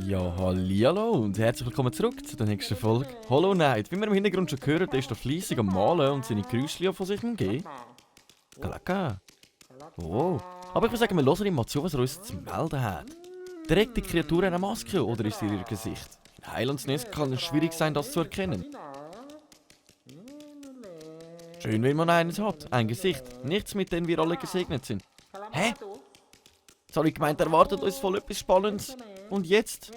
Ja, hallo und herzlich willkommen zurück zu der nächsten Folge Hollow Knight. Wie wir im Hintergrund schon gehört, ist er fleissig am Malen und seine Geräusche von sich umgeben. Kalaka. Oh. Aber ich würde sagen, wir hören ihm mal zu, was er uns zu melden hat. Trägt die Kreatur eine Maske oder ist ihr Gesicht? In Heilandsnest kann es schwierig sein, das zu erkennen. Schön, wenn man eines hat. Ein Gesicht. Nichts, mit dem wir alle gesegnet sind. Hä? Jetzt habe ich gemeint, erwartet uns voll etwas Spannendes. Und jetzt?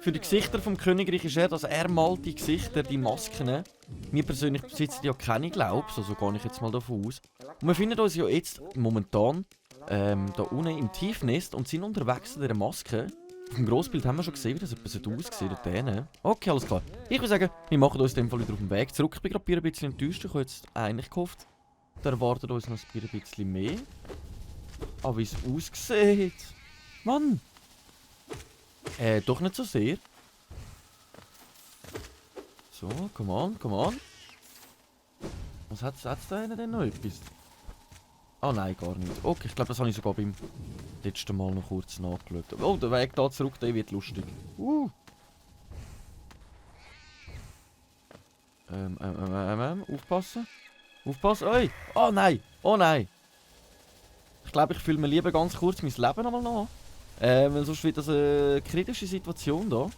Für die Gesichter vom Königreich ist dass er malt die Gesichter, die Masken. Wir persönlich besitzen ja keine Glaubs, also gehe ich jetzt mal davon aus. Und wir finden uns ja jetzt momentan da unten im Tiefnest und sind unterwegs zu dieser Maske. Auf dem Grossbild haben wir schon gesehen, wie das etwas aussieht dort hinten. Okay, alles klar. Ich würde sagen, wir machen uns in dem Fall wieder auf den Weg zurück. Ich bin gerade ein bisschen enttäuscht. Ich habe jetzt eigentlich gehofft, da erwartet uns noch ein bisschen mehr. Aber wie es aussieht. Mann! Doch nicht so sehr. So, come on. Was hat's da denn noch etwas? Ah nein, gar nicht. Okay, ich glaube, das habe ich sogar beim letzten Mal noch kurz nachgeschaut. Oh, der Weg da zurück, der wird lustig. Aufpassen. Aufpassen, oi! Oh nein! Oh nein! Ich glaube, ich fühle mir lieber ganz kurz mein Leben einmal nach. Weil sonst wird das eine kritische Situation da.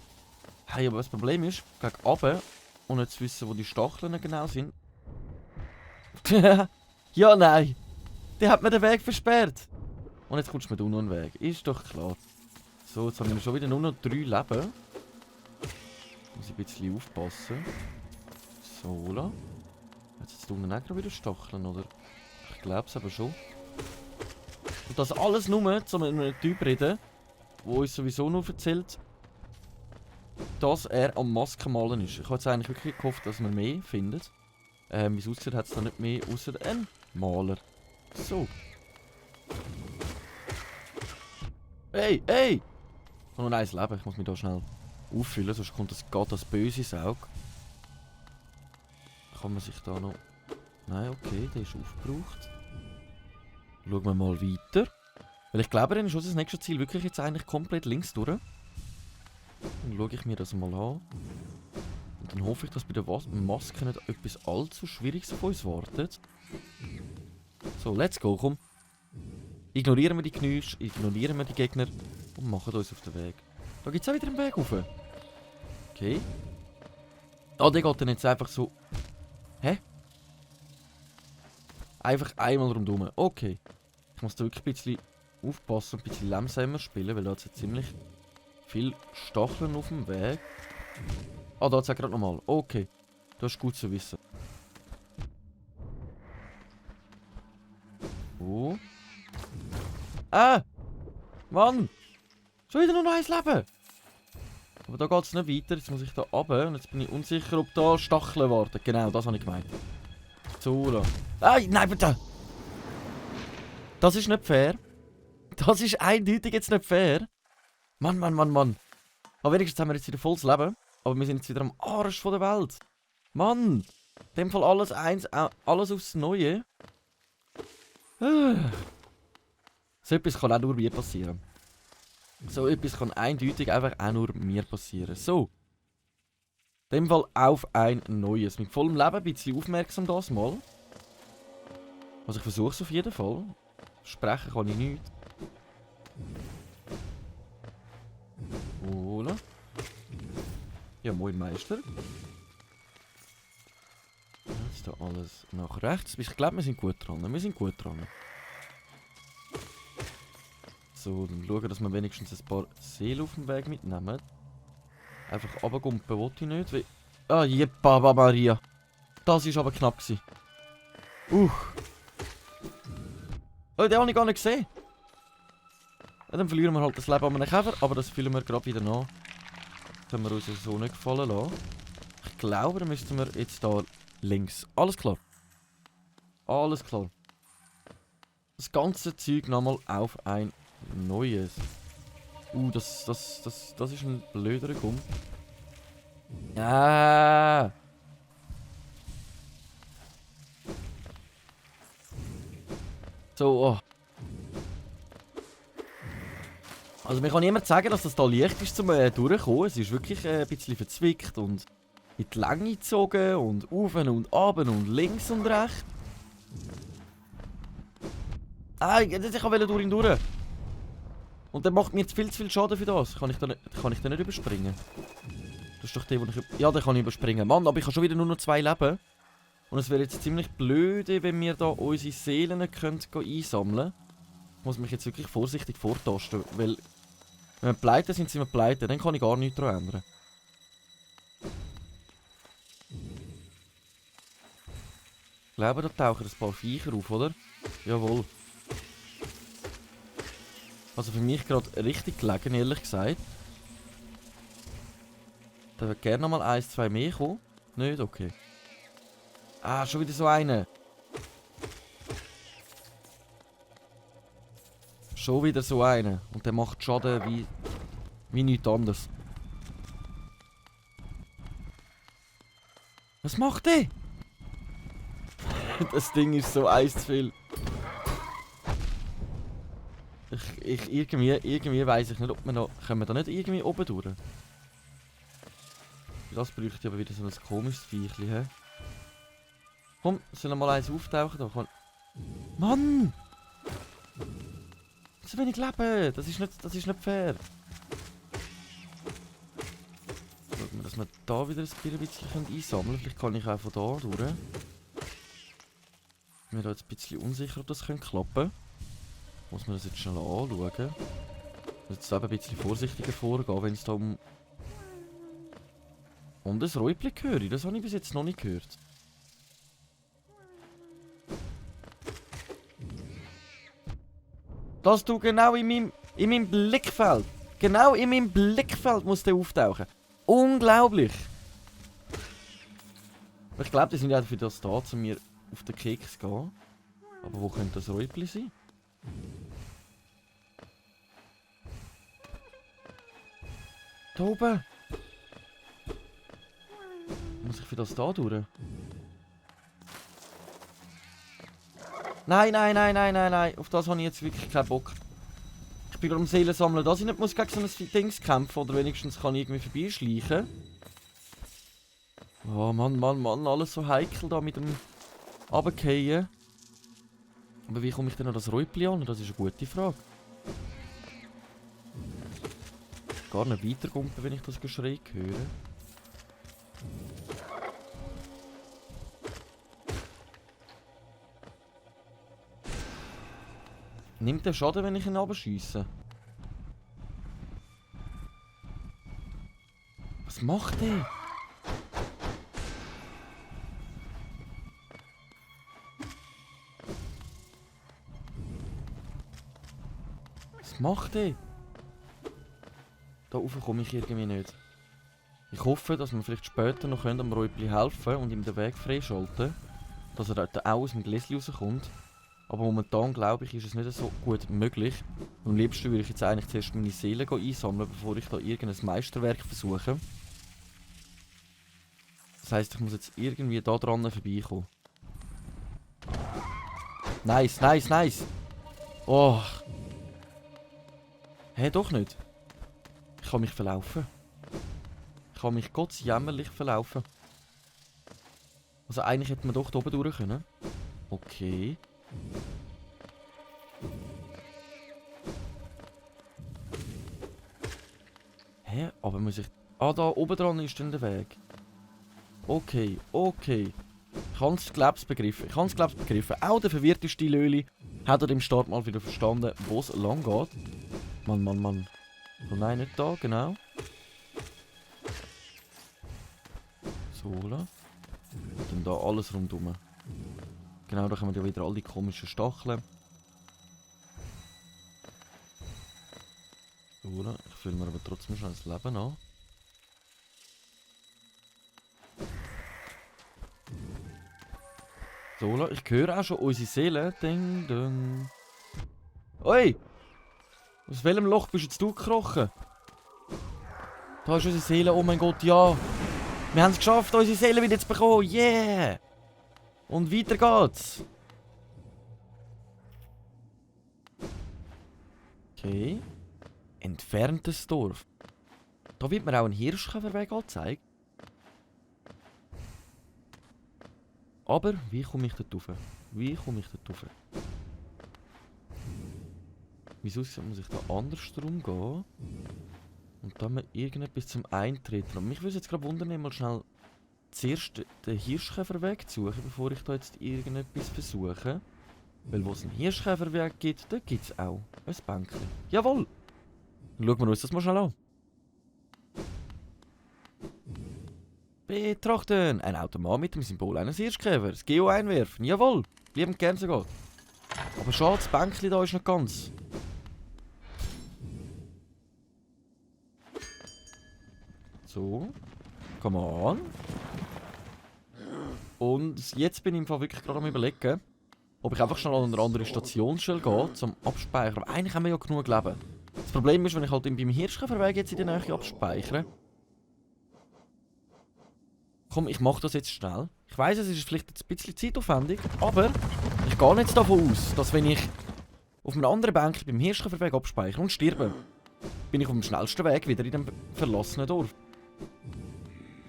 Hey, aber das Problem ist, gegen runter und nicht zu wissen, wo die Stacheln genau sind. Ja, nein! Die hat mir den Weg versperrt! Und jetzt kommst du mir da noch einen Weg. Ist doch klar. So, jetzt haben wir schon wieder nur noch 3 Leben. Muss ich ein bisschen aufpassen. So, la. Jetzt unten auch gerade wieder Stacheln, oder? Ich glaube es aber schon. Und das alles nur zu einem Typ reden, der uns sowieso nur erzählt, dass er am Maskenmalen ist. Ich habe jetzt eigentlich wirklich gehofft, dass man mehr findet. Wie es aussieht, hat es da nicht mehr außer einen Maler. So. Hey! Ich habe noch 1 Leben. Ich muss mich da schnell auffüllen, sonst kommt das gerade das böse Saug. Kann man sich da noch... Nein, okay, der ist aufgebraucht. Schauen wir mal weiter. Weil ich glaube, dann ist unser nächstes Ziel wirklich jetzt eigentlich komplett links durch. Dann schaue ich mir das mal an. Und dann hoffe ich, dass bei der Maske nicht etwas allzu Schwieriges auf uns wartet. So, let's go, komm. Ignorieren wir die Geräusche, ignorieren wir die Gegner und machen uns auf den Weg. Da gibt es auch wieder einen Weg rauf. Okay. Ah, der geht dann jetzt einfach so... Hä? Einfach einmal rundherum. Okay. Ich muss da wirklich ein bisschen aufpassen und ein bisschen langsamer spielen, weil da hat es ziemlich viel Stacheln auf dem Weg. Ah, da hat es gerade nochmal. Okay. Das ist gut zu wissen. Oh. Ah! Mann! Schon wieder nur noch 1 Leben! Aber da geht es nicht weiter. Jetzt muss ich da runter. Und jetzt bin ich unsicher, ob da Stacheln warten. Genau, das habe ich gemeint. So, da. Nein, bitte! Das ist nicht fair. Das ist eindeutig jetzt nicht fair. Mann. Aber wenigstens haben wir jetzt wieder volles Leben. Aber wir sind jetzt wieder am Arsch von der Welt. Mann! In dem Fall alles alles aufs Neue. So etwas kann auch nur mir passieren. So etwas kann eindeutig einfach auch nur mir passieren. So. In dem Fall auf ein Neues. Mit vollem Leben, ein bisschen aufmerksam das mal. Also ich versuche es auf jeden Fall. Sprechen kann ich nichts. Hola. Ja, moin Meister. Jetzt da alles nach rechts. Ich glaube, wir sind gut dran. So, dann schauen, dass wir wenigstens ein paar Seelen auf dem Weg mitnehmen. Einfach runtergumpen wollte ich nicht, weil... Ah, Jeppa Maria. Das war aber knapp gewesen. Oh, den habe ich gar nicht gesehen. Ja, dann verlieren wir halt das Leben an einem Käfer, aber das füllen wir gerade wieder nach. Das können wir uns so nicht gefallen lassen. Ich glaube, dann müssten wir jetzt da links. Alles klar. Das ganze Zeug nochmal auf ein neues. Das ist ein blöderer Gumm. Ja. So, oh. Also mir kann niemand sagen, dass das da leicht ist zum durchkommen. Es ist wirklich ein bisschen verzwickt und in die Länge gezogen und auf und ab und links und rechts. Ah, ich wollte durch ihn durch. Und der macht mir jetzt viel zu viel Schaden für das. Kann ich den nicht überspringen? Das ist doch der, wo ich... Ja, den kann ich überspringen. Mann, aber ich habe schon wieder nur noch 2 Leben. Und es wäre jetzt ziemlich blöde, wenn wir da unsere Seelen einsammeln können. Ich muss mich jetzt wirklich vorsichtig vortasten, weil... Wenn wir pleite sind wir pleite, dann kann ich gar nichts daran ändern. Ich glaube, da tauchen ein paar Viecher auf, oder? Jawohl. Also für mich gerade richtig gelegen, ehrlich gesagt. Da würde gerne nochmal 1, 2 mehr kommen. Nicht? Okay. Ah, schon wieder so eine. Schon wieder so eine. Und der macht Schaden wie nichts anderes. Was macht der? Das Ding ist so eins zu viel. Irgendwie weiss ich nicht, ob wir noch... Können wir da nicht irgendwie oben durch? Das bräuchte ich aber wieder so ein komisches Viechchen, hä? Komm, sollen wir mal eins auftauchen da? Mann! So wenig Leben! Das ist nicht fair. Schauen wir, dass wir da wieder ein bisschen einsammeln können. Vielleicht kann ich auch von da durch. Ich bin mir da jetzt ein bisschen unsicher, ob das klappen könnte. Muss man das jetzt schnell anschauen. Ich muss jetzt eben ein bisschen vorsichtiger vorgehen, wenn es da um das Räubli höre. Das habe ich bis jetzt noch nicht gehört. Das tut genau in meinem Blickfeld. Genau in meinem Blickfeld muss der auftauchen. Unglaublich. Ich glaube, die sind ja für das da, um mir auf den Keks zu gehen. Aber wo könnte das Räubli sein? Da oben. Muss ich für das da durch? Nein. Auf das habe ich jetzt wirklich keinen Bock. Ich bin gerade am Seelen sammeln, dass ich nicht muss gegen so ein Dings kämpfen oder wenigstens kann ich irgendwie vorbeischleichen. Oh Mann, alles so heikel da mit dem Runterfallen. Aber wie komme ich denn an das Räubli an? Das ist eine gute Frage. Gar nicht weitergumpen, wenn ich das Geschrei höre. Nimmt der Schaden, wenn ich ihn runterschiesse? Was macht der? Was macht der? Da rauf komme ich irgendwie nicht. Ich hoffe, dass wir vielleicht später noch am Räubli helfen und ihm den Weg freischalten. Dass er dort auch aus dem Gläschen rauskommt. Aber momentan glaube ich, ist es nicht so gut möglich. Am liebsten würde ich jetzt eigentlich zuerst meine Seele einsammeln, bevor ich da irgendein Meisterwerk versuche. Das heisst, ich muss jetzt irgendwie da dran vorbeikommen. Nice. Oh. Hä, doch nicht. Ich kann mich verlaufen. Ich kann mich gottsjämmerlich verlaufen. Also eigentlich hätte man doch da oben durch können. Okay. Hä? Aber muss ich... Ah, da oben dran ist dann der Weg. Okay. Ich habe es glaub's begriffen. Auch der verwirrteste Löli hat er im Start mal wieder verstanden, wo es lang geht. Mann. Oh nein, nicht da, genau. So, und dann da alles rundum. Genau, da kommen ja wieder alle komischen Stacheln. So, ich fühle mir aber trotzdem schon das Leben an. So, ich höre auch schon unsere Seele. Ding, ding. Oi! Aus welchem Loch bist jetzt du gekrochen? Da ist unsere Seele, oh mein Gott, ja! Wir haben es geschafft, unsere Seele wieder zu bekommen, yeah! Und weiter geht's! Okay. Entferntes Dorf. Da wird mir auch ein Hirschkäferweg angezeigt. Aber wie komme ich dort rauf? Wie komme ich dort rauf? Wieso muss ich da andersrum gehen? Und dann mal irgendetwas zum Eintreten. Und mich würde jetzt gerade wundern, mal schnell zuerst den Hirschkäferweg zu suchen, bevor ich da jetzt irgendetwas versuche. Weil wo es einen Hirschkäferweg gibt, da gibt es auch ein Bänkchen. Jawohl! Dann schauen wir uns das mal schnell an. Betrachten! Ein Automat mit dem Symbol eines Hirschkäfers. Geo einwerfen. Jawohl! Liebend gern sogar. Aber schade, das Bänkchen da ist nicht ganz. So. Come on. Und jetzt bin ich im Fall wirklich gerade am Überlegen, ob ich einfach schnell an eine andere Stationsstelle gehe, zum Abspeichern. Aber eigentlich haben wir ja genug Leben. Das Problem ist, wenn ich halt beim Hirschkäferweg jetzt in der Nähe abspeichere. Komm, ich mache das jetzt schnell. Ich weiss, es ist vielleicht ein bisschen zeitaufwendig, aber ich gehe jetzt davon aus, dass wenn ich auf einem anderen Bänk beim Hirschkäferweg abspeichere und sterbe, bin ich auf dem schnellsten Weg wieder in dem verlassenen Dorf.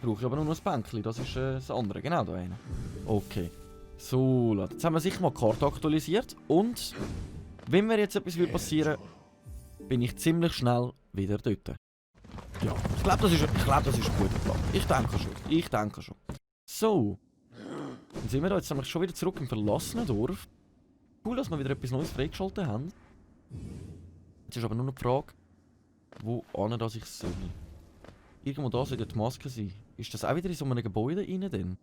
Brauche ich aber nur noch ein Bänkchen, das ist das andere, genau da eine. Okay. So, jetzt haben wir sicher mal die Karte aktualisiert und wenn mir jetzt etwas passieren will, bin ich ziemlich schnell wieder dort. Ja, ich glaube, das ist ein guter Plan. Ich denke schon. So. Dann sind wir da jetzt nämlich schon wieder zurück im verlassenen Dorf. Cool, dass wir wieder etwas Neues freigeschaltet haben. Jetzt ist aber nur noch die Frage, wo das ich soll. Irgendwo da sollte die Maske sein. Ist das auch wieder in so einem Gebäude rein denn?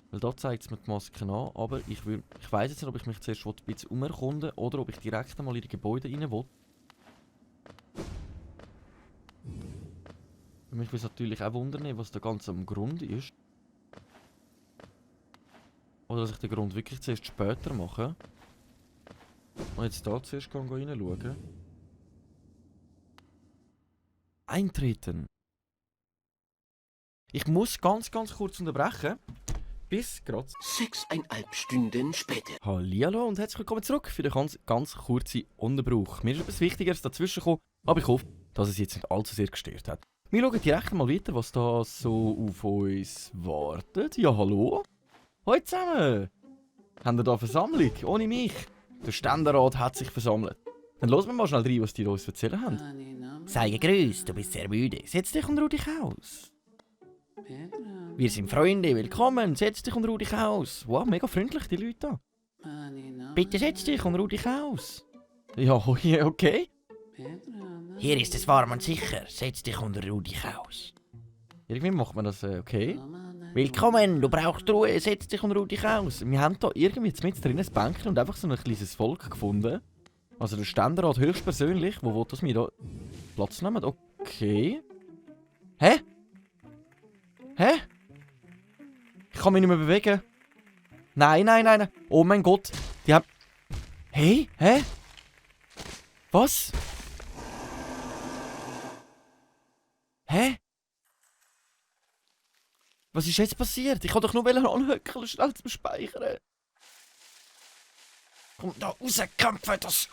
Weil da zeigt es mir die Maske an, aber ich weiss jetzt nicht, ob ich mich zuerst ein bisschen umrkunden oder ob ich direkt einmal in die Gebäude rein will. Mich würde es natürlich auch wundern, was der ganze am Grund ist. Oder dass ich den Grund wirklich zuerst später mache. Und jetzt da zuerst reinschauen. Eintreten. Ich muss ganz kurz unterbrechen. Bis gerade 6,5 Stunden später. Hallihallo und herzlich willkommen zurück für den ganz kurzen Unterbruch. Mir ist etwas Wichtigeres dazwischen gekommen, aber ich hoffe, dass es jetzt nicht allzu sehr gestört hat. Wir schauen direkt mal weiter, was da so auf uns wartet. Ja, hallo? Hallo zusammen! Haben wir da eine Versammlung? Ohne mich? Der Ständerat hat sich versammelt. Dann hören wir mal schnell rein, was die uns erzählen haben. Sei gegrüßt, du bist sehr müde. Setz dich und ruh dich aus. Wir sind Freunde, willkommen. Setz dich und ruh dich aus. Wow, mega freundlich, die Leute da. Bitte setz dich und ruh dich aus. Ja, okay. Hier ist es warm und sicher. Setz dich und ruh dich aus. Irgendwie macht man das okay. Willkommen, du brauchst Ruhe. Setz dich und ruh dich aus. Wir haben da irgendwie jetzt mit drin ein Bänkchen und einfach so ein kleines Volk gefunden. Also der Ständerat höchstpersönlich, wo will das mir da Platz nehmen? Okay. Hä? Ich kann mich nicht mehr bewegen. Nein. Oh mein Gott. Die haben... Hey? Hä? Was? Hä? Was ist jetzt passiert? Ich kann doch nur anhöckeln, schnell zum Speichern. Komm da raus, Kämpfe, das...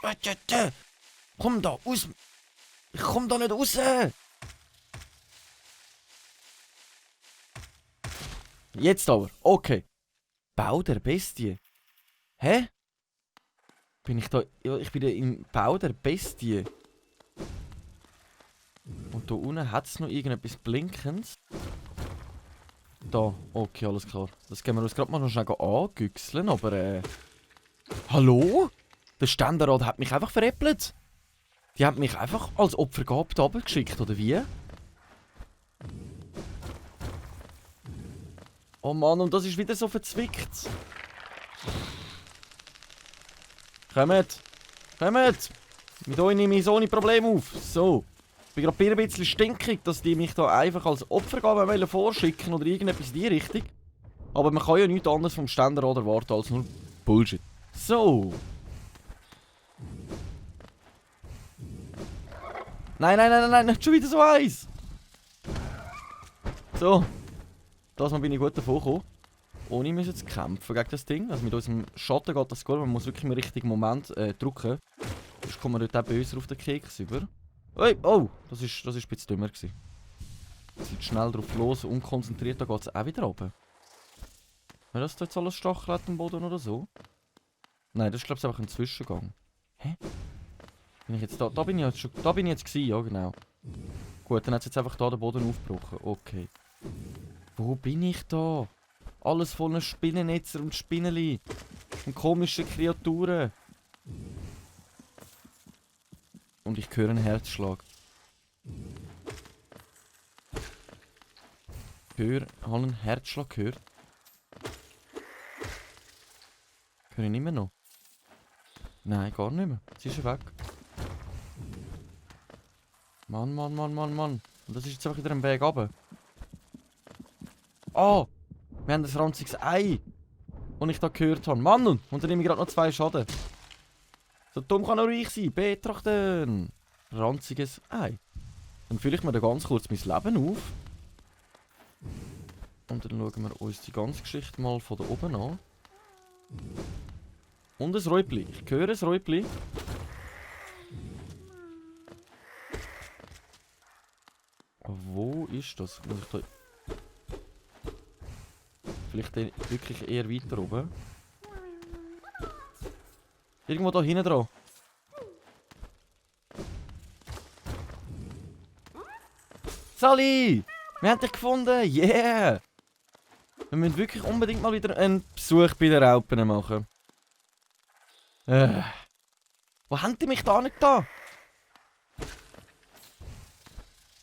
Komm da raus. Ich komm da nicht raus. Jetzt aber. Okay. Bau der Bestie. Hä? Bin ich da... Ja, ich bin da im Bau der Bestie. Und da unten hat es noch irgendetwas Blinkendes. Da. Okay, alles klar. Das gehen wir uns gerade mal noch schnell angüchseln, aber Hallo? Der Ständerat hat mich einfach veräppelt. Die haben mich einfach als Opfergabe da geschickt, oder wie? Oh Mann, und das ist wieder so verzwickt. Kommt! Mit euch nehme ich so ohne Probleme auf. So. Ich bin gerade ein bisschen stinkig, dass die mich da einfach als Opfergabe vorschicken oder irgendetwas in die Richtung. Aber man kann ja nichts anderes vom Ständerat erwarten als nur Bullshit. So. Nein, nicht schon wieder so eins. So. Das Mal bin ich gut davon gekommen. Ohne müssen zu kämpfen gegen das Ding. Also mit unserem Schatten geht das gut. Man muss wirklich im richtigen Moment drücken. Sonst kommen wir dort auch böser auf den Keks über. Oi, oh, das ist ein bisschen dümmer gewesen. Jetzt schnell drauf los, unkonzentriert, da geht es auch wieder runter. Wenn das jetzt alles Stachel hat am Boden oder so? Nein, das ist glaube ich einfach ein Zwischengang. Hä? Bin ich jetzt da? Da bin ich jetzt gewesen, ja genau. Gut, dann hat es jetzt einfach da den Boden aufgebrochen. Okay. Wo bin ich da? Alles voller Spinnennetzer und Spinneli. Und komische Kreaturen. Und ich höre einen Herzschlag. Habe einen Herzschlag gehört? Höre ich nicht mehr noch? Nein, gar nicht mehr. Jetzt ist er weg. Mann. Und das ist jetzt einfach wieder ein Weg runter. Oh! Wir haben das ranziges Ei! Das ich da gehört habe. Mann! Und dann nehme ich gerade noch 2 Schaden. So dumm kann er ruhig sein. Betrachten! Ranziges Ei. Dann fülle ich mir da ganz kurz mein Leben auf. Und dann schauen wir uns die ganze Geschichte mal von da oben an. Und ein Räubli. Ich höre ein Räubli. Wo ist das? Muss ich da... Vielleicht wirklich eher weiter oben. Irgendwo da hinten dran. Sally! Wir haben dich gefunden! Yeah! Wir müssen wirklich unbedingt mal wieder einen Besuch bei den Raupen machen. Wo haben die mich da nicht da?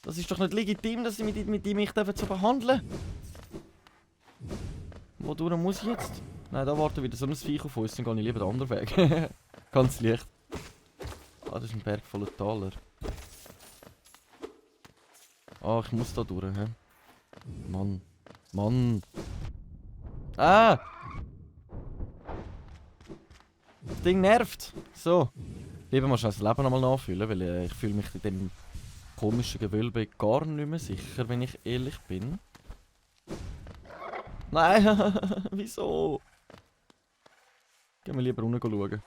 Das ist doch nicht legitim, dass sie mit ihm mich so behandeln. Wodurch muss ich jetzt? Nein, da wartet wieder so ein Viech auf uns, dann gehe ich lieber den anderen Weg. Ganz leicht. Ah, das ist ein Berg voller Taler. Ah, ich muss da durch, hä? Mann. Ah! Das Ding nervt. So. Lieber mal schnell das Leben nochmal nachfüllen, weil ich fühle mich in dem komischen Gewölbe gar nicht mehr sicher, wenn ich ehrlich bin. Nein, wieso? Gehen wir lieber unten schauen.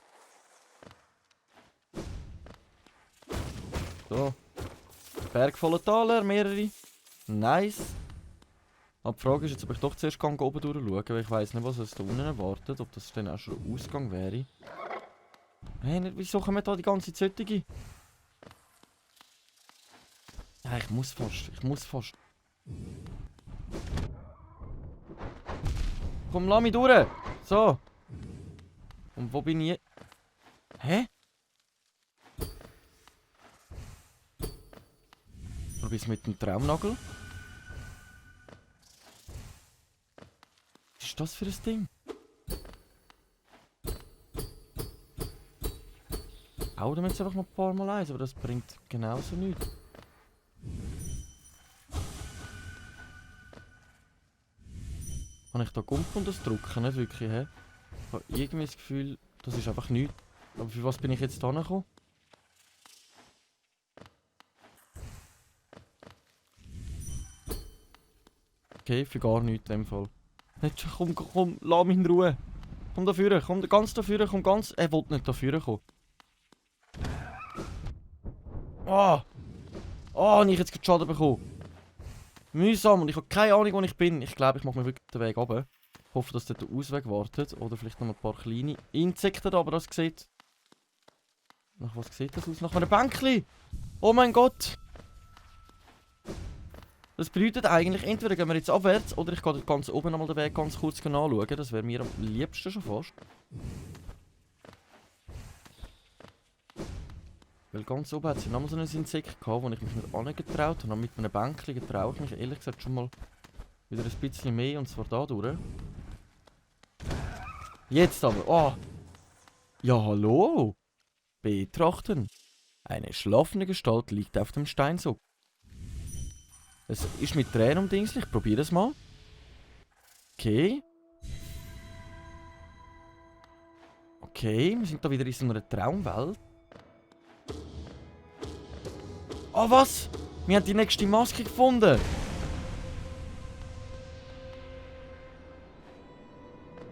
So. Berg voller Taler, mehrere. Nice. Aber die Frage ist jetzt, ob ich doch zuerst oben durchschauen, weil ich weiss nicht, was uns da unten erwartet. Ob das dann auch schon ein Ausgang wäre. Hey, wieso kommen da die ganze Zöttige? Ja, ich muss fast. Komm, lass mich durch! So. Und wo bin ich? Hä? Probier's mit dem Traumnagel. Was ist das für ein Ding? Auch damit jetzt einfach noch ein paar Mal eins, aber das bringt genauso nichts. Kann ich da Gump und das drücken? Nicht wirklich, hä? Ich habe irgendwie das Gefühl, das ist einfach nichts. Aber für was bin ich jetzt da gekommen? Okay, für gar nichts in dem Fall. Jetzt, komm, lass mich in Ruhe. Komm da vorne, komm ganz da vorne, komm ganz... Er wollte nicht da vorne kommen. Oh! Oh, habe ich jetzt gerade Schaden bekommen. Mühsam und ich habe keine Ahnung, wo ich bin. Ich glaube, ich mache mir wirklich den Weg runter. Ich hoffe, dass dort der Ausweg wartet. Oder vielleicht noch ein paar kleine Insekten da, aber das sieht... Nach was sieht das aus? Nach einem Bänkchen! Oh mein Gott! Das bedeutet eigentlich, entweder gehen wir jetzt abwärts oder ich gehe ganz oben nochmal den Weg ganz kurz anschauen. Das wäre mir am liebsten schon fast. Weil ganz oben hat es nochmal so ein Insekt gehabt, wo ich mich nicht angetraut habe. Und mit einem Bänkchen getraue ich mich ehrlich gesagt schon mal wieder ein bisschen mehr, und zwar da durch. Jetzt aber, oh! Ja, hallo! Betrachten! Eine schlafende Gestalt liegt auf dem Steinsockel. Es ist mit Tränen umdingslich, ich probiere es mal. Okay. Okay, wir sind da wieder in so einer Traumwelt. Oh, was? Wir haben die nächste Maske gefunden.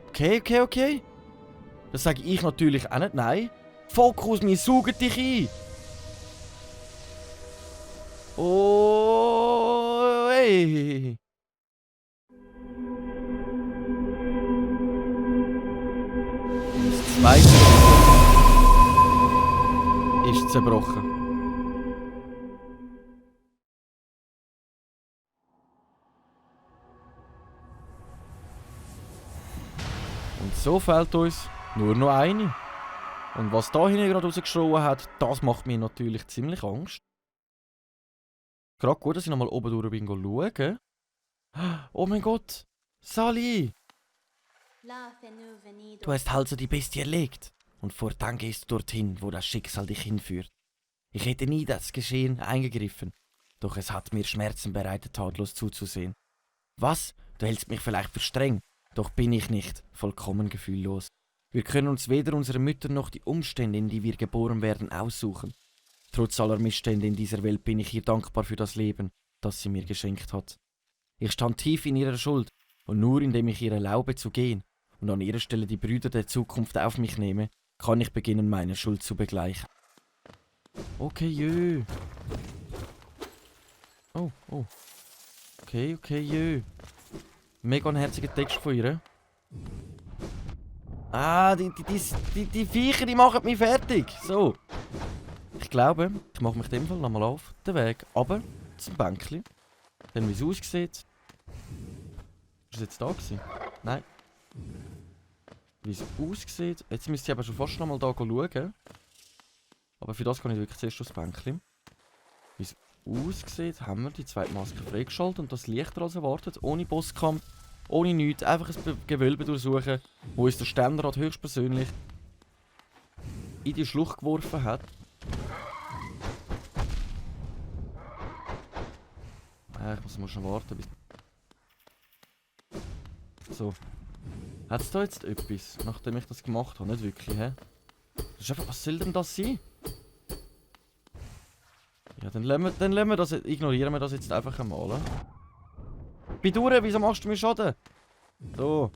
Okay. Das sage ich natürlich auch nicht, nein. Fokus, wir saugen dich ein! Oh, hey! Das zweite ist zerbrochen. Und so fehlt uns nur noch eine. Und was da hinten gerade rausgeschrien hat, das macht mir natürlich ziemlich Angst. Gerade gut, dass ich nochmal oben durch bin schauen. Oh mein Gott! Sally! Du hast also die Bestie erlegt. Und fortan gehst du dorthin, wo das Schicksal dich hinführt. Ich hätte nie das Geschehen eingegriffen. Doch es hat mir Schmerzen bereitet, tatlos zuzusehen. Was? Du hältst mich vielleicht für streng. Doch bin ich nicht vollkommen gefühllos. Wir können uns weder unsere Mütter noch die Umstände, in die wir geboren werden, aussuchen. Trotz aller Missstände in dieser Welt bin ich ihr dankbar für das Leben, das sie mir geschenkt hat. Ich stand tief in ihrer Schuld, und nur indem ich ihr erlaube zu gehen und an ihrer Stelle die Brüder der Zukunft auf mich nehme, kann ich beginnen, meine Schuld zu begleichen. Okay, jö. Oh, oh. Okay, jö. Mega ein herziger Text von ihr. Ah, die Viecher, die machen mich fertig. So. Ich glaube, ich mache mich in dem Fall nochmal auf den Weg runter zum Bänkchen. Dann, wie es aussieht. Ist es jetzt da gewesen? Nein. Wie es aussieht. Jetzt müsste ich aber schon fast nochmal da schauen. Aber für das kann ich wirklich zuerst aufs Bänkchen. Wie es aussieht, haben wir die zweite Maske freigeschaltet und das Licht als erwartet. Ohne Bosskampf, ohne nichts. Einfach ein Gewölbe durchsuchen, wo uns der Ständerat höchstpersönlich in die Schlucht geworfen hat. Ich muss schon warten bis... So. Hat es da jetzt etwas, nachdem ich das gemacht habe? Nicht wirklich, hä? Das ist einfach... Was soll denn das sein? Ja, dann lassen wir das... Ignorieren wir das jetzt einfach einmal. Bin durch, wieso machst du mir Schaden? So.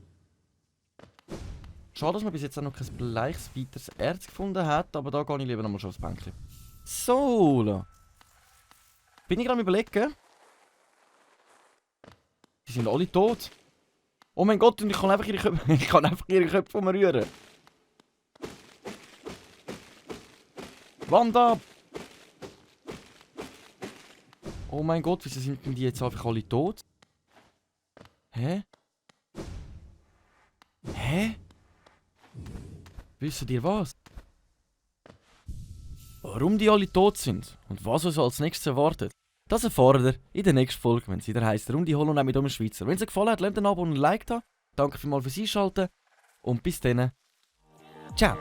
Schade, dass man bis jetzt auch noch kein bleiches weiteres Erz gefunden hat, aber da gehe ich lieber nochmal schon aufs Bänkchen. So. Bin ich gerade am Überlegen? Die sind alle tot. Oh mein Gott, und ich kann einfach ihre Köpfe, Köpfe umrühren. Wand ab! Oh mein Gott, wieso sind die jetzt einfach alle tot? Hä? Hä? Wisst ihr was? Warum die alle tot sind und was uns als nächstes erwartet, das erfahrt ihr in der nächsten Folge, wenn es wieder heisst Runde Holo mit dem Schweizer. Wenn es euch gefallen hat, lasst ein Abo und ein Like da. Danke vielmals fürs Einschalten und bis dann. Ciao!